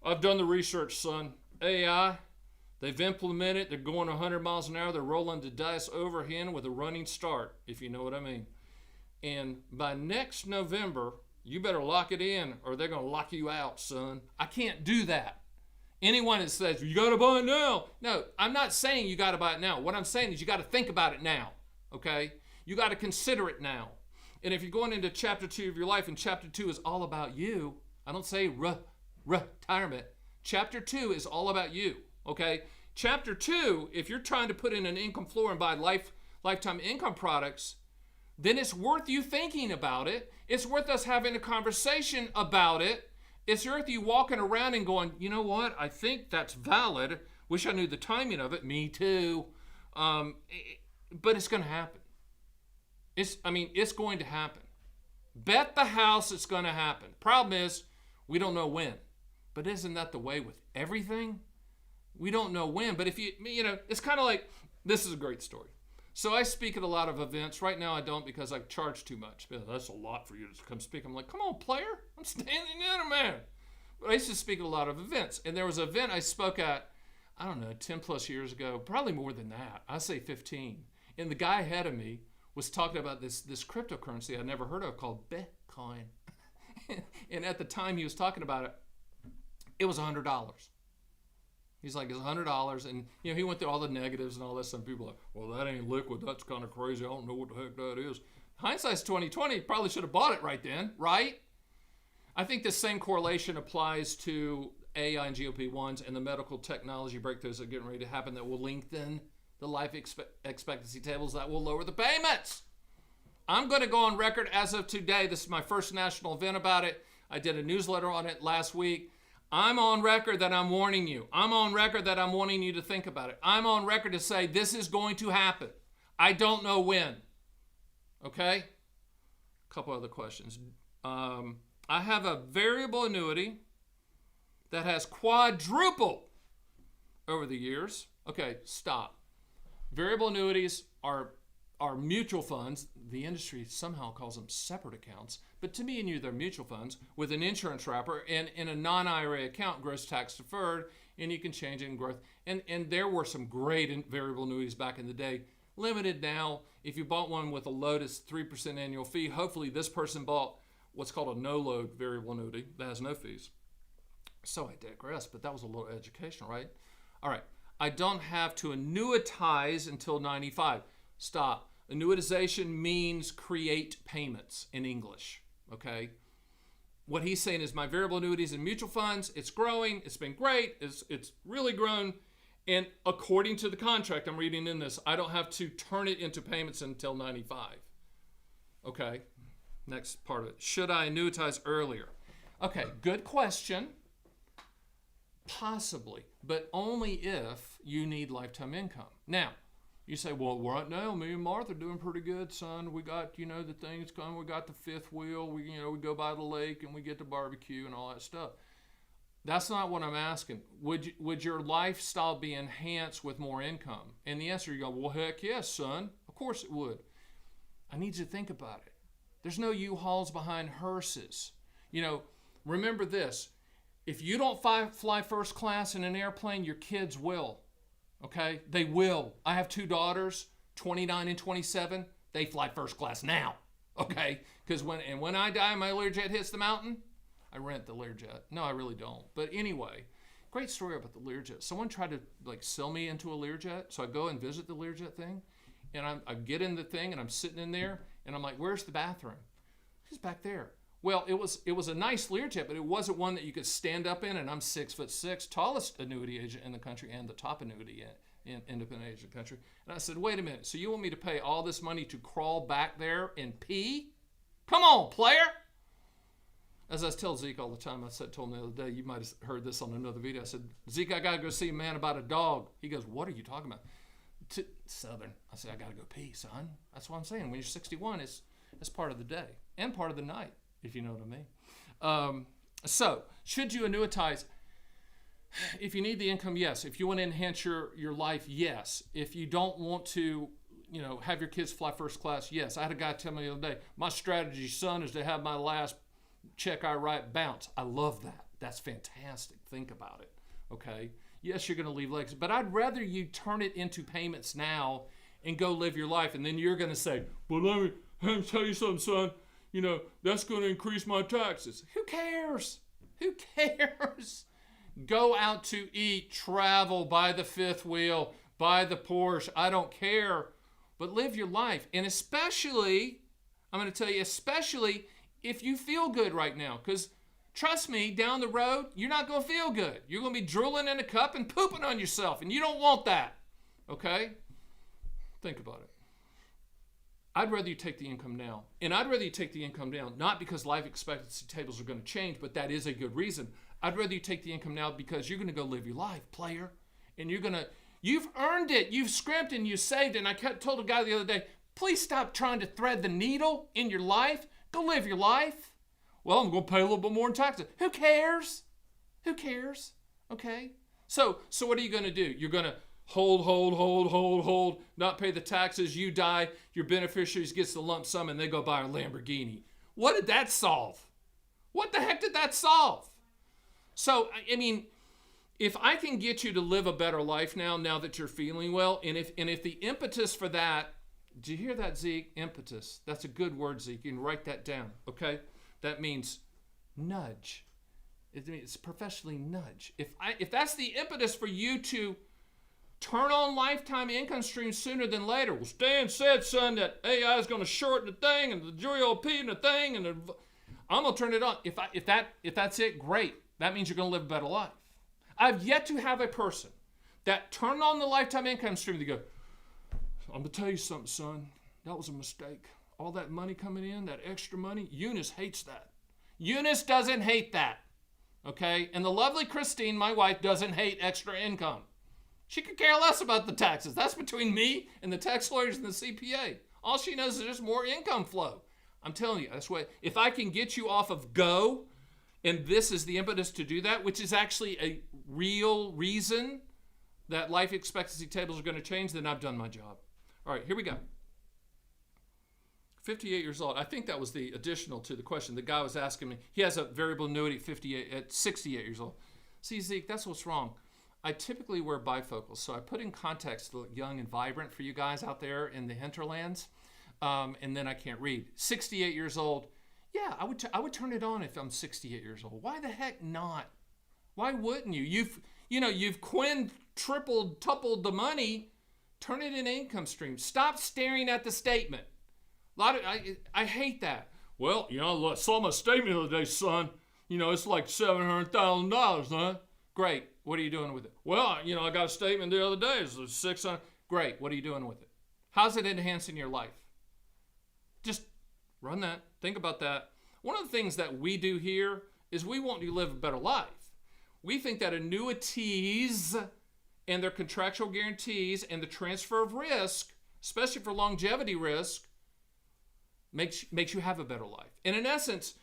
I've done the research, son. AI, they've implemented, they're going 100 miles an hour, they're rolling the dice overhand with a running start, if you know what I mean. And by next November, you better lock it in or they're going to lock you out, son. I can't do that. Anyone that says, you got to buy it now. No, I'm not saying you got to buy it now. What I'm saying is you got to think about it now, okay? You got to consider it now. And if you're going into chapter 2 of your life, and chapter 2 is all about you, I don't say retirement. Chapter 2 is all about you, okay? Chapter 2, if you're trying to put in an income floor and buy lifetime income products, then it's worth you thinking about it. It's worth us having a conversation about it. It's worth you walking around and going, you know what? I think that's valid. Wish I knew the timing of it. Me too. But it's going to happen. It's going to happen. Bet the house it's going to happen. Problem is, we don't know when. But isn't that the way with everything? We don't know when. But if it's kind of like, this is a great story. So I speak at a lot of events. Right now I don't because I charge too much. That's a lot for you to come speak. I'm like, come on, player. I'm standing in, man. But I used to speak at a lot of events. And there was an event I spoke at, I don't know, 10 plus years ago, probably more than that. I say 15. And the guy ahead of me was talking about this cryptocurrency I'd never heard of called Bitcoin. And at the time he was talking about it, it was $100. He's like, it's $100. And, he went through all the negatives and all this. Some people are like, well, that ain't liquid. That's kind of crazy. I don't know what the heck that is. Hindsight's 2020. Probably should have bought it right then, right? I think the same correlation applies to AI and GLP-1s and the medical technology breakthroughs that are getting ready to happen that will lengthen the life expectancy tables, that will lower the payments. I'm going to go on record as of today. This is my first national event about it. I did a newsletter on it last week. I'm on record that I'm warning you. I'm on record that I'm wanting you to think about it. I'm on record to say this is going to happen. I don't know when. Okay? A couple other questions. I have a variable annuity that has quadrupled over the years. Okay, stop. Variable annuities are mutual funds. The industry somehow calls them separate accounts, but to me and you, they're mutual funds with an insurance wrapper and in a non-IRA account, gross tax deferred, and you can change it in growth. And there were some great variable annuities back in the day. Limited now. If you bought one with a load, it's 3% annual fee. Hopefully this person bought what's called a no-load variable annuity that has no fees. So I digress, but that was a little educational, right? All right. I don't have to annuitize until 95. Stop. Annuitization means create payments in English, okay? What he's saying is my variable annuities and mutual funds, it's growing, it's been great, it's really grown, and according to the contract I'm reading in this, I don't have to turn it into payments until 95. Okay, next part of it. Should I annuitize earlier? Okay, good question. Possibly, but only if you need lifetime income. Now, you say, well, right now, me and Martha are doing pretty good, son. We got, the things coming. We got the fifth wheel. We go by the lake and we get to barbecue and all that stuff. That's not what I'm asking. Would your lifestyle be enhanced with more income? And the answer, you go, well, heck yes, son. Of course it would. I need you to think about it. There's no U-Hauls behind hearses. Remember this. If you don't fly first class in an airplane, your kids will. Okay? They will. I have two daughters, 29 and 27. They fly first class now. Okay? Because when I die and my Learjet hits the mountain, I rent the Learjet. No, I really don't. But anyway, great story about the Learjet. Someone tried to sell me into a Learjet. So I go and visit the Learjet thing. And I get in the thing and I'm sitting in there. And I'm like, where's the bathroom? It's back there. Well, it was a nice Learjet, but it wasn't one that you could stand up in, and I'm 6'6", tallest annuity agent in the country and the top annuity independent agent in the country. And I said, wait a minute, so you want me to pay all this money to crawl back there and pee? Come on, player! As I tell Zeke all the time, told him the other day, you might have heard this on another video, I said, Zeke, I got to go see a man about a dog. He goes, what are you talking about? Southern. I said, I got to go pee, son. That's what I'm saying. When you're 61, it's part of the day and part of the night, if you know what I mean. So, should you annuitize? If you need the income, yes. If you want to enhance your life, yes. If you don't want to, have your kids fly first class, yes. I had a guy tell me the other day, my strategy, son, is to have my last check I write bounce. I love that. That's fantastic. Think about it, okay? Yes, you're going to leave legacy, but I'd rather you turn it into payments now and go live your life, and then you're going to say, well, let me tell you something, son. That's going to increase my taxes. Who cares? Who cares? Go out to eat, travel, buy the fifth wheel, buy the Porsche. I don't care. But live your life. And especially, I'm going to tell you, especially if you feel good right now. Because trust me, down the road, you're not going to feel good. You're going to be drooling in a cup and pooping on yourself. And you don't want that. Okay? Think about it. I'd rather you take the income now. And I'd rather you take the income down, not because life expectancy tables are going to change, but that is a good reason. I'd rather you take the income now because you're going to go live your life, player. And you've earned it. You've scrimped and you saved it. And I told a guy the other day, please stop trying to thread the needle in your life. Go live your life. Well, I'm going to pay a little bit more in taxes. Who cares? Who cares? Okay? So what are you going to do? You're going to hold, not pay the taxes, you die, your beneficiaries gets the lump sum, and they go buy a Lamborghini. What did that solve? What the heck did that solve? So, I mean, if I can get you to live a better life now that you're feeling well, and if the impetus for that, do you hear that, Zeke? Impetus. That's a good word, Zeke. You can write that down, okay? That means nudge. It's professionally nudge. If that's the impetus for you to turn on lifetime income streams sooner than later. Well, Stan said, son, that AI is going to shorten the thing and the GLP and the thing, and I'm going to turn it on. If that's it, great. That means you're going to live a better life. I've yet to have a person that turned on the lifetime income stream and they go, I'm going to tell you something, son. That was a mistake. All that money coming in, that extra money, Eunice hates that. Eunice doesn't hate that, okay? And the lovely Christine, my wife, doesn't hate extra income. She could care less about the taxes. That's between me and the tax lawyers and the CPA. All she knows is there's more income flow. I'm telling you, that's what, if I can get you off of go, and this is the impetus to do that, which is actually a real reason that life expectancy tables are going to change, then I've done my job. All right, here we go. 58 years old. I think that was the additional to the question. The guy was asking me, he has a variable annuity at 68 years old. See, Zeke, that's what's wrong. I typically wear bifocals, so I put in context to look young and vibrant for you guys out there in the hinterlands, and then I can't read. 68 years old. Yeah, I would turn it on if I'm 68 years old. Why the heck not? Why wouldn't you? You've quintupled, tupled the money. Turn it into income stream. Stop staring at the statement. I hate that. Well, I saw my statement the other day, son. It's like $700,000, huh? Great. What are you doing with it? Well, I got a statement the other day. It's $600. Great. What are you doing with it? How's it enhancing your life? Just run that. Think about that. One of the things that we do here is we want you to live a better life. We think that annuities and their contractual guarantees and the transfer of risk, especially for longevity risk, makes you have a better life. And in essence,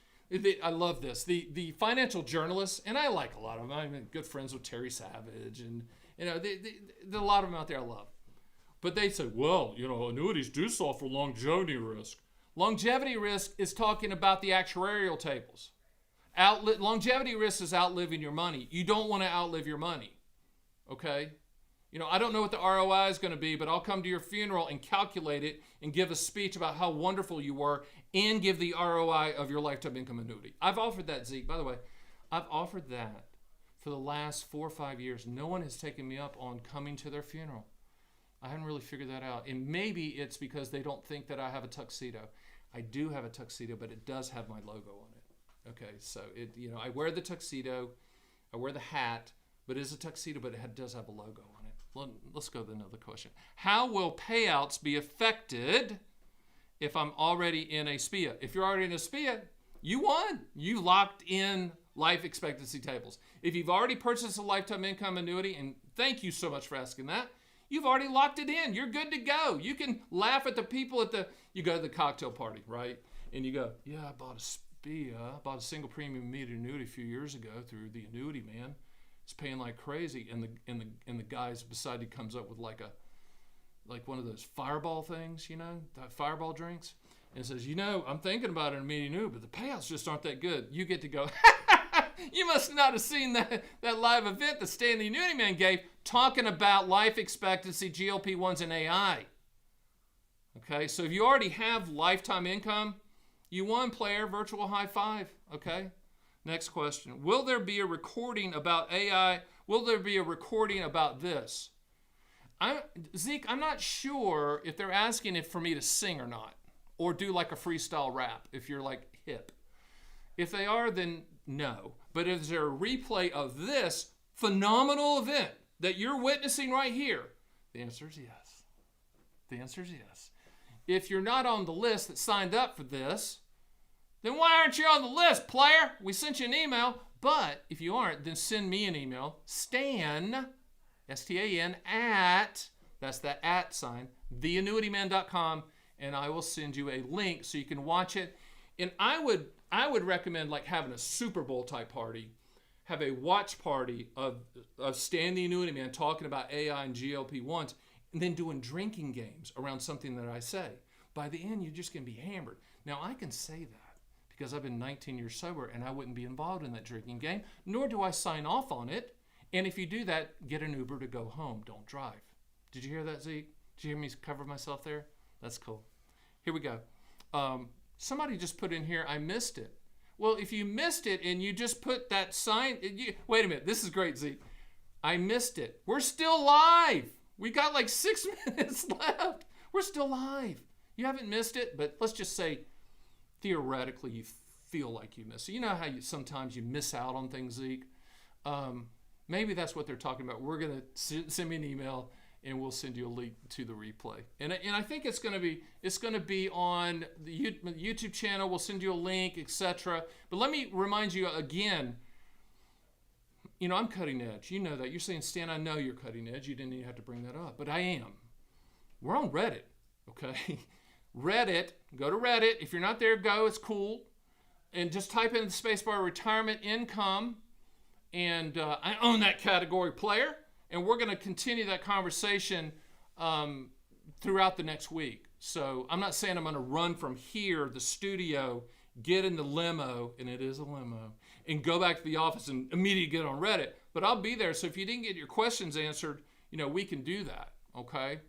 I love this. The financial journalists, and I like a lot of them. I'm good friends with Terry Savage, and there are a lot of them out there I love. But they say, well, annuities do suffer longevity risk. Longevity risk is talking about the actuarial tables. Longevity risk is outliving your money. You don't want to outlive your money. Okay? I don't know what the ROI is going to be, but I'll come to your funeral and calculate it and give a speech about how wonderful you were and give the ROI of your lifetime income annuity. I've offered that, Zeke. By the way, I've offered that for the last 4 or 5 years. No one has taken me up on coming to their funeral. I haven't really figured that out. And maybe it's because they don't think that I have a tuxedo. I do have a tuxedo, but it does have my logo on it. Okay, so I wear the tuxedo, I wear the hat, but it is a tuxedo, but it does have a logo on it. Well, let's go to another question. How will payouts be affected if I'm already in a SPIA? If you're already in a SPIA, you won. You locked in life expectancy tables. If you've already purchased a lifetime income annuity, and thank you so much for asking that, you've already locked it in. You're good to go. You can laugh at the people you go to the cocktail party, right? And you go, yeah, I bought a SPIA. I bought a single premium immediate annuity a few years ago through the Annuity Man. It's paying like crazy, and the guys beside you comes up with like one of those fireball things, that fireball drinks, and says, I'm thinking about an immediate annuity, but the payouts just aren't that good. You get to go, you must not have seen that live event that Stan the Annuity Man gave talking about life expectancy, GLP-1's, and AI. Okay, so if you already have lifetime income, you won, player. Virtual high five. Okay. Next question. Will there be a recording about AI? Will there be a recording about this? Zeke, I'm not sure if they're asking for me to sing or not, or do like a freestyle rap if you're like hip. If they are, then no. But is there a replay of this phenomenal event that you're witnessing right here? The answer is yes. The answer is yes. If you're not on the list that signed up for this, then why aren't you on the list, player? We sent you an email. But if you aren't, then send me an email. Stan, S-T-A-N, at, that's the at sign, theannuityman.com, and I will send you a link so you can watch it. And I would recommend like having a Super Bowl type party. Have a watch party of Stan the Annuity Man talking about AI and GLP-1s, and then doing drinking games around something that I say. By the end, you're just going to be hammered. Now, I can say that because I've been 19 years sober and I wouldn't be involved in that drinking game, nor do I sign off on it. And if you do that, get an Uber to go home. Don't drive. Did you hear that, Zeke? Did you hear me cover myself there? That's cool. Here we go. Somebody just put in here, I missed it. Well, if you missed it and you just put that sign, wait a minute. This is great, Zeke. I missed it. We're still live. We got like 6 minutes left. We're still live. You haven't missed it, but let's just say theoretically you feel like you missed it. You know how sometimes you miss out on things, Zeke? Maybe that's what they're talking about. We're going to send me an email and we'll send you a link to the replay. And I think it's going to be on the YouTube channel. We'll send you a link, etc. But let me remind you again, I'm cutting edge. You know that. You're saying, Stan, I know you're cutting edge. You didn't even have to bring that up, but I am. We're on Reddit, okay? Reddit, go to Reddit. If you're not there, go, it's cool. And just type in the spacebar retirement income. And I own that category, player. And we're going to continue that conversation throughout the next week. So I'm not saying I'm going to run from here, the studio, get in the limo, and it is a limo, and go back to the office and immediately get on Reddit. But I'll be there. So if you didn't get your questions answered, we can do that. Okay.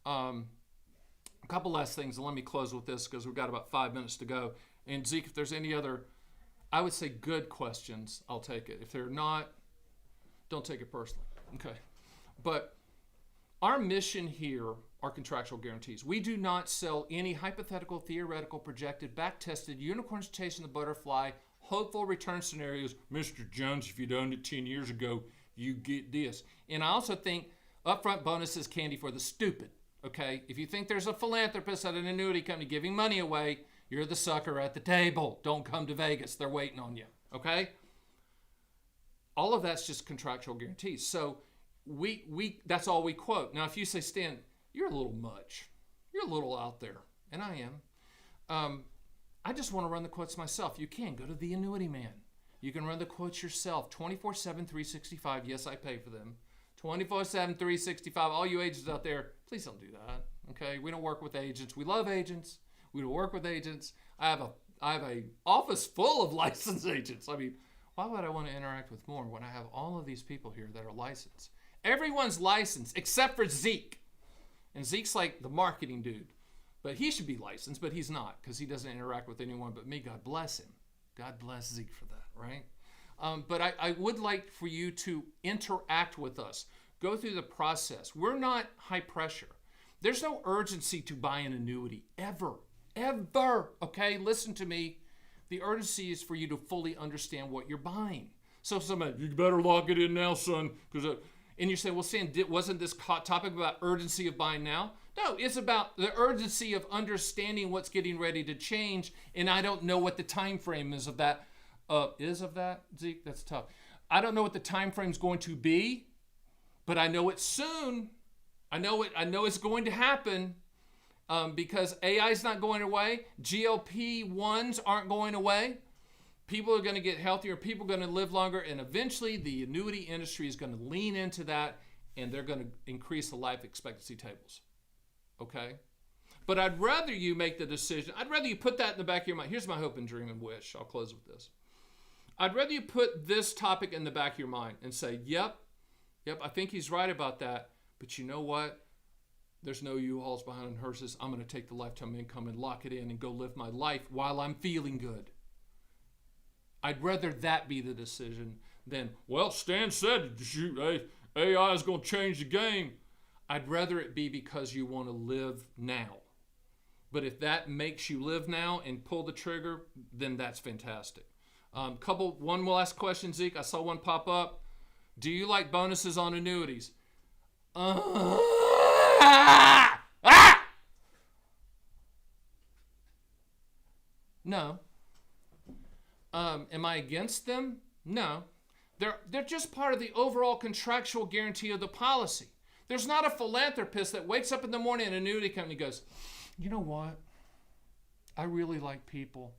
A couple last things, and let me close with this because we've got about 5 minutes to go. And Zeke, if there's any other, I would say good questions, I'll take it. If they're not, don't take it personally. Okay. But our mission here are contractual guarantees. We do not sell any hypothetical, theoretical, projected, back-tested, unicorns chasing the butterfly, hopeful return scenarios. Mr. Jones, if you'd owned it 10 years ago, you get this. And I also think upfront bonus is candy for the stupid. Okay, if you think there's a philanthropist at an annuity company giving money away, you're the sucker at the table. Don't come to Vegas. They're waiting on you. Okay? All of that's just contractual guarantees. So we that's all we quote. Now, if you say, Stan, you're a little much. You're a little out there. And I am. I just want to run the quotes myself. You can. Go to the Annuity Man. You can run the quotes yourself 24/7, 365. Yes, I pay for them. 24/7, 365. All you agents out there, please don't do that. Okay, we don't work with agents. We love agents. We don't work with agents. I have a office full of licensed agents. I mean, why would I want to interact with more when I have all of these people here that are licensed? Everyone's licensed except for Zeke, and Zeke's like the marketing dude, but he should be licensed, but he's not because he doesn't interact with anyone but me. God bless him. God bless Zeke for that, right? But I would like for you to interact with us. Go through the process. We're not high pressure. There's no urgency to buy an annuity, ever. Okay, listen to me. The urgency is for you to fully understand what you're buying. So somebody, you better lock it in now, son. And you say, well, Stan, wasn't this topic about urgency of buying now? No, it's about the urgency of understanding what's getting ready to change, and I don't know what the time frame is of that. Zeke? That's tough. I don't know what the time frame is going to be, but I know it's soon. I know it's going to happen because AI is not going away. GLP-1’s aren't going away. People are going to get healthier. People are going to live longer, and eventually the annuity industry is going to lean into that, and they're going to increase the life expectancy tables. Okay? But I'd rather you make the decision. I'd rather you put that in the back of your mind. Here's my hope and dream and wish. I'll close with this. I'd rather you put this topic in the back of your mind and say, yep, I think he's right about that. But you know what? There's no U-Hauls behind hearses. I'm going to take the lifetime income and lock it in and go live my life while I'm feeling good. I'd rather that be the decision than, well, Stan said, shoot, AI is going to change the game. I'd rather it be because you want to live now. But if that makes you live now and pull the trigger, then that's fantastic. One last question, Zeke. I saw one pop up. Do you like bonuses on annuities? No. Am I against them? No. They're just part of the overall contractual guarantee of the policy. There's not a philanthropist that wakes up in the morning at an annuity company and goes, you know what? I really like people.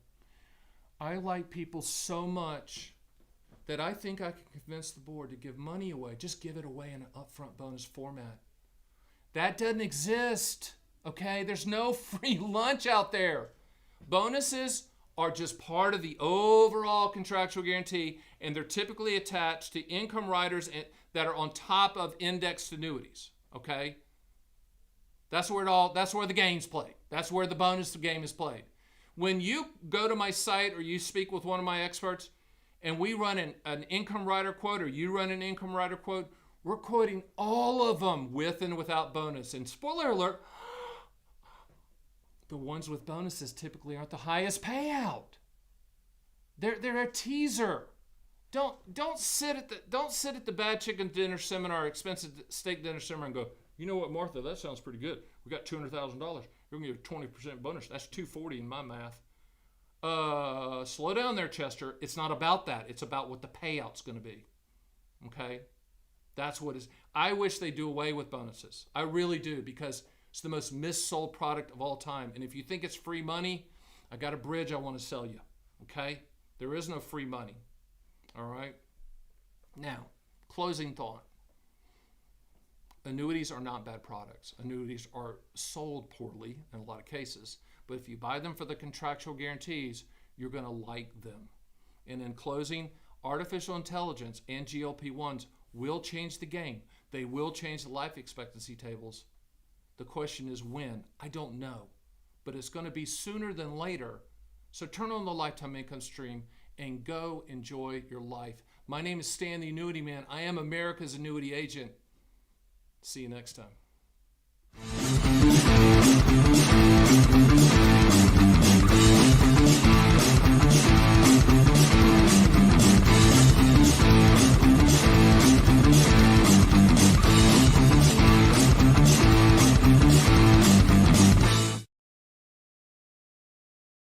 I like people so much that I think I can convince the board to give money away. Just give it away in an upfront bonus format. That doesn't exist, okay? There's no free lunch out there. Bonuses are just part of the overall contractual guarantee, and they're typically attached to income riders that are on top of indexed annuities, okay? That's where the game's played. That's where the bonus game is played. When you go to my site or you speak with one of my experts and we run an income rider quote or you run an income rider quote, we're quoting all of them with and without bonus. And spoiler alert, the ones with bonuses typically aren't the highest payout. They're a teaser. Don't sit at the bad chicken dinner seminar, expensive steak dinner seminar, and go, you know what, Martha, that sounds pretty good. We got $200,000. You're gonna give a 20% bonus. That's $240 in my math. Slow down there, Chester. It's not about that. It's about what the payout's gonna be. Okay, that's what is. I wish they do away with bonuses. I really do, because It's the most missold product of all time. And if you think it's free money, I got a bridge I want to sell you. Okay? There is no free money. All right? Now, closing thought. Annuities are not bad products. Annuities are sold poorly in a lot of cases. But if you buy them for the contractual guarantees, you're going to like them. And in closing, artificial intelligence and GLP-1s will change the game. They will change the life expectancy tables. The question is when? I don't know. But it's going to be sooner than later. So turn on the lifetime income stream and go enjoy your life. My name is Stan the Annuity Man. I am America's annuity agent. See you next time.